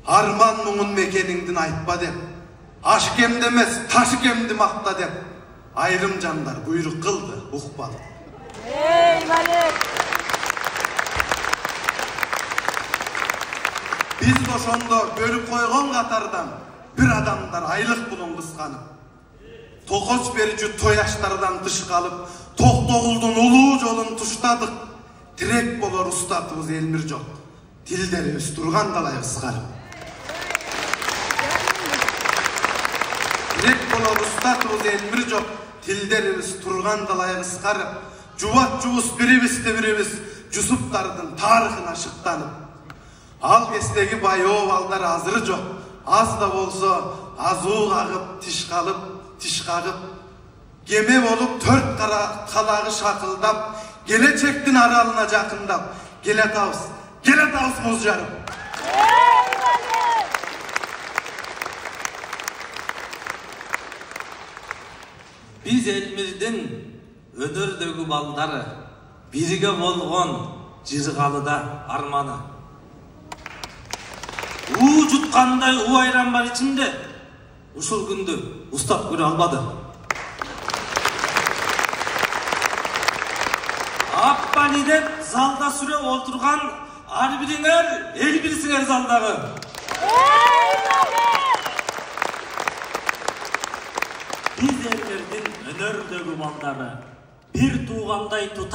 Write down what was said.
Arman muңun mekeniңдin айтпа деп, ашкемді емес, ташкемді мақта деп, айрым жандар бұйрық қылды, ұқпады. Ей, Малек! Biz ошондо бөлүп койгон катардан бир адамдар айлык булун кысканып, токоч берүүчү тояштардан тыш калып, Токтогулдун улуу жолун туштадык. Тирек болор устатыбыз Элмир жок, тилдерибиз турган далай кыскарып. Тирек болор устатыбыз Элмир жок, тилдерибиз турган далай кыскарып. Жубат жубус бирибизди бирибиз Жусуптардын тарыхына шыктанып. Ал кездеги байоо балдар азыры жок, аз да болсо азуу кагып, тиш кагып, кеме болуп төрт калагы шакылдап, келечектин аралына жакындап, келатабыз муз жарып. Биз Элмирдин өнөрдөгү балдары, бирге болгон жыргалыда арманы. У жуткандай у айран бар ичинде, ушул күндү устап көрө албады. Аппали деп залда сүрө олтурган ар бириңер эл билсиңер залдагы. Биз Элмирдин өнөрдөгү балдары бир туугандай тута